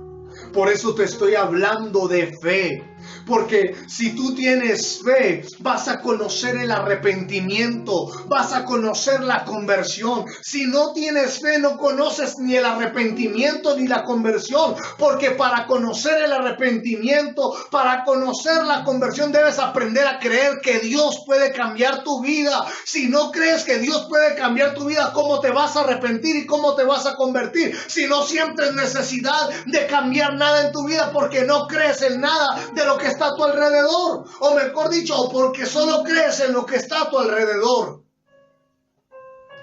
Por eso te estoy hablando de fe. Porque si tú tienes fe, vas a conocer el arrepentimiento, vas a conocer la conversión. Si no tienes fe, no conoces ni el arrepentimiento ni la conversión. Porque para conocer el arrepentimiento, para conocer la conversión, debes aprender a creer que Dios puede cambiar tu vida. Si no crees que Dios puede cambiar tu vida, ¿cómo te vas a arrepentir y cómo te vas a convertir? Si no sientes necesidad de cambiar nada en tu vida porque no crees en nada de lo que está a tu alrededor, o mejor dicho, o porque solo crees en lo que está a tu alrededor.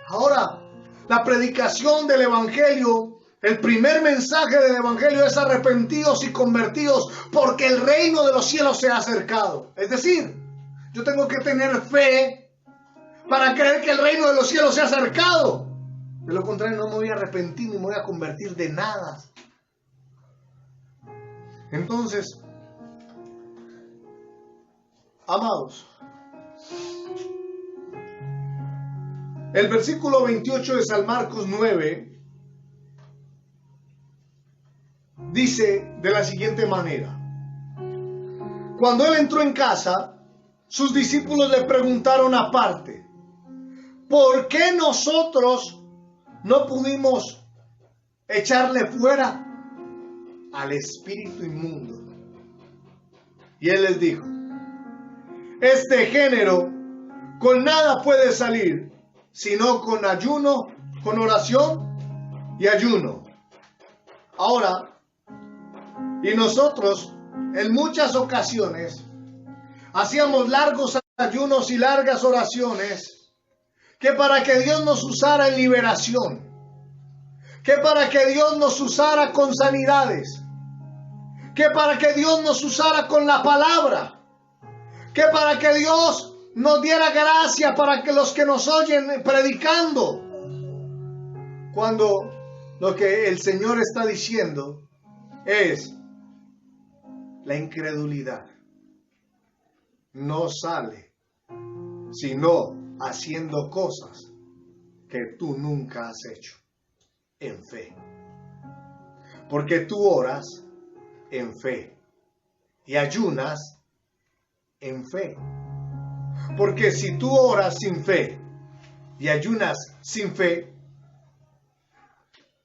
Ahora, la predicación del evangelio, el primer mensaje del evangelio es: arrepentidos y convertidos, porque el reino de los cielos se ha acercado. Es decir, yo tengo que tener fe para creer que el reino de los cielos se ha acercado. De lo contrario, no me voy a arrepentir ni me voy a convertir de nada. Entonces, amados, el versículo 28 de San Marcos 9 dice de la siguiente manera: cuando él entró en casa, sus discípulos le preguntaron aparte: ¿por qué nosotros no pudimos echarle fuera al espíritu inmundo? Y él les dijo: este género con nada puede salir, sino con ayuno, con oración y ayuno. Ahora, y nosotros en muchas ocasiones hacíamos largos ayunos y largas oraciones, que para que Dios nos usara en liberación, que para que Dios nos usara con sanidades, que para que Dios nos usara con la palabra, que para que Dios nos diera gracia para que los que nos oyen predicando, cuando lo que el Señor está diciendo es: la incredulidad no sale sino haciendo cosas que tú nunca has hecho en fe. Porque tú oras en fe y ayunas en fe. Porque si tú oras sin fe y ayunas sin fe,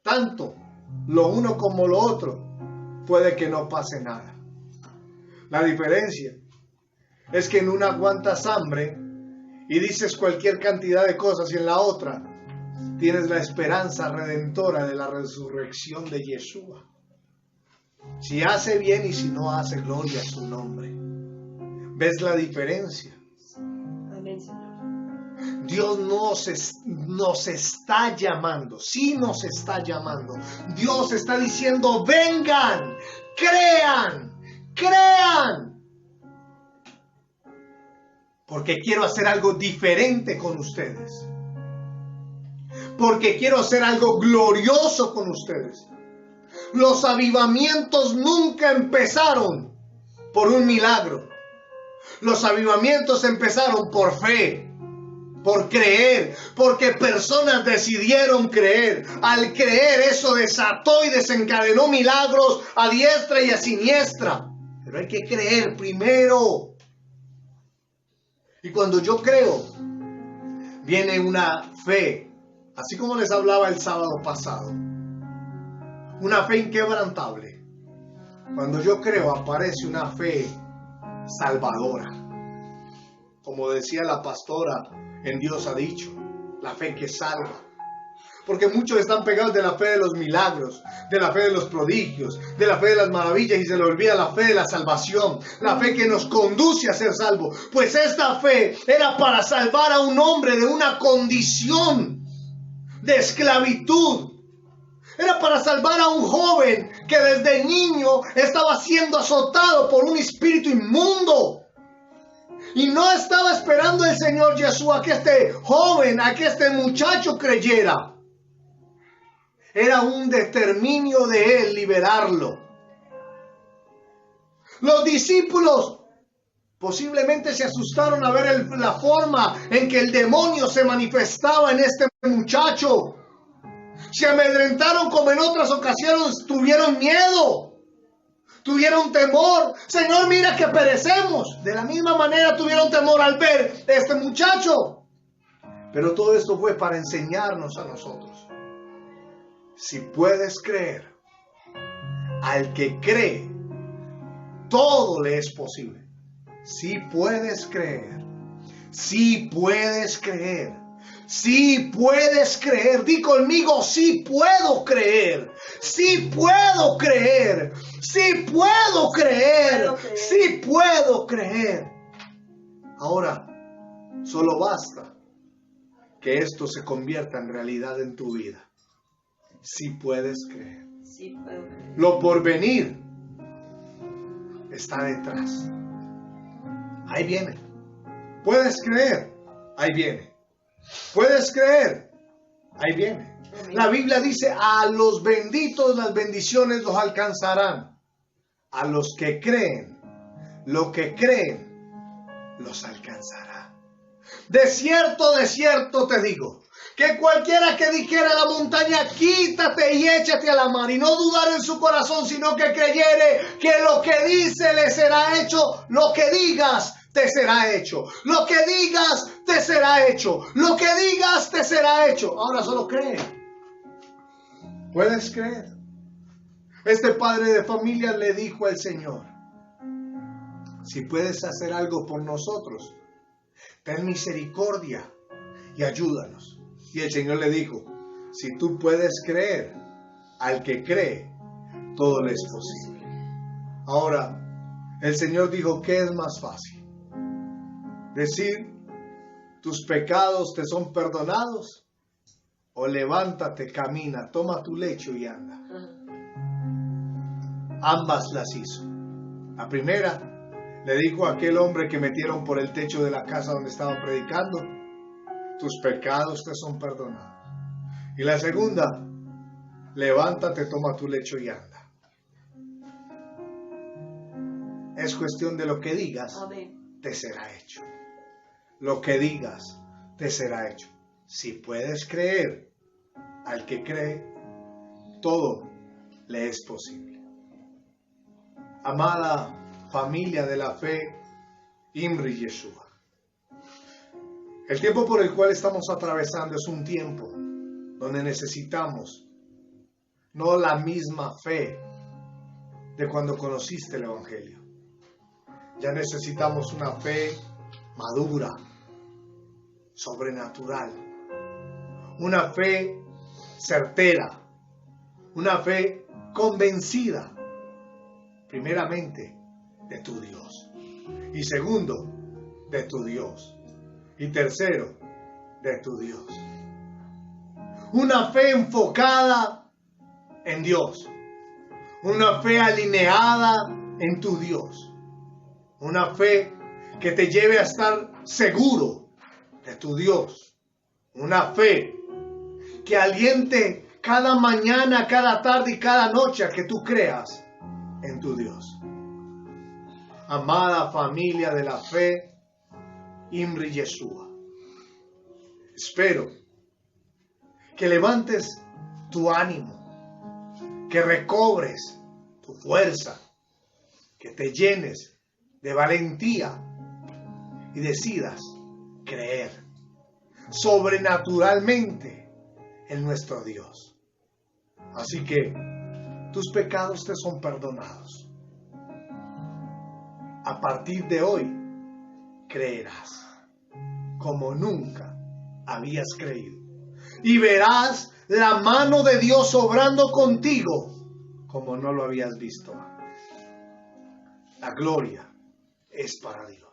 tanto lo uno como lo otro puede que no pase nada. La diferencia es que en una aguantas hambre y dices cualquier cantidad de cosas y en la otra tienes la esperanza redentora de la resurrección de Yeshua. Si hace bien y si no hace, gloria a su nombre. ¿Ves la diferencia? Amén, Señor. Dios nos está llamando, sí nos está llamando. Dios está diciendo, vengan, crean. Porque quiero hacer algo diferente con ustedes. Porque quiero hacer algo glorioso con ustedes. Los avivamientos nunca empezaron por un milagro. Los avivamientos empezaron por fe, por creer, porque personas decidieron creer. Al creer, eso desató y desencadenó milagros a diestra y a siniestra. Pero hay que creer primero. Y cuando yo creo, viene una fe, así como les hablaba el sábado pasado, una fe inquebrantable. Cuando yo creo, aparece una fe salvadora. Como decía la pastora, en Dios ha dicho, la fe que salva. Porque muchos están pegados de la fe de los milagros, de la fe de los prodigios, de la fe de las maravillas y se les olvida la fe de la salvación, la fe que nos conduce a ser salvos. Pues esta fe era para salvar a un hombre de una condición de esclavitud. Era para salvar a un joven que desde niño estaba siendo azotado por un espíritu inmundo. Y no estaba esperando el Señor Jesús a que este joven, a que este muchacho creyera. Era un determinio de él liberarlo. Los discípulos posiblemente se asustaron a ver la forma en que el demonio se manifestaba en este muchacho. Se amedrentaron como en otras ocasiones, tuvieron miedo, tuvieron temor. Señor, mira que perecemos. De la misma manera tuvieron temor al ver a este muchacho. Pero todo esto fue para enseñarnos a nosotros. Si puedes creer, al que cree, todo le es posible. Si puedes creer, si puedes creer. Sí puedes creer, di conmigo, sí puedo creer, sí puedo creer, sí puedo creer, sí puedo creer. Ahora, solo basta que esto se convierta en realidad en tu vida. Sí puedes creer. Sí puedo creer. Lo porvenir está detrás. Ahí viene. Puedes creer, ahí viene. ¿Puedes creer? Ahí viene. La Biblia dice, a los benditos las bendiciones los alcanzarán. A los que creen, lo que creen, los alcanzará. De cierto te digo, que cualquiera que dijera a la montaña, quítate y échate a la mar, y no dudar en su corazón, sino que creyere que lo que dice le será hecho, lo que digas te será hecho. Lo que digas te será hecho. Lo que digas te será hecho. Ahora solo cree. ¿Puedes creer? Este padre de familia le dijo al Señor, si puedes hacer algo por nosotros, ten misericordia y ayúdanos. Y el Señor le dijo, si tú puedes creer, al que cree, todo le es posible. Ahora, el Señor dijo, ¿qué es más fácil? Decir, tus pecados te son perdonados, o levántate, camina, toma tu lecho y anda. Ambas las hizo. La primera le dijo a aquel hombre que metieron por el techo de la casa donde estaban predicando, tus pecados te son perdonados. Y la segunda, levántate, toma tu lecho y anda. Es cuestión de lo que digas, te será hecho. Lo que digas, te será hecho. Si puedes creer, al que cree, todo le es posible. Amada familia de la fe, Imri Yeshua. El tiempo por el cual estamos atravesando es un tiempo donde necesitamos no la misma fe de cuando conociste el Evangelio. Ya necesitamos una fe madura, sobrenatural, una fe certera, una fe convencida, primeramente, de tu Dios. Y segundo, de tu Dios. Y tercero, de tu Dios. Una fe enfocada en Dios. Una fe alineada en tu Dios. Una fe que te lleve a estar seguro de tu Dios. Una fe que aliente cada mañana, cada tarde y cada noche a que tú creas en tu Dios. Amada familia de la fe, Imri Yeshua, espero que levantes tu ánimo, que recobres tu fuerza, que te llenes de valentía y decidas creer sobrenaturalmente en nuestro Dios. Así que tus pecados te son perdonados. A partir de hoy creerás como nunca habías creído y verás la mano de Dios obrando contigo como no lo habías visto antes. La gloria es para Dios.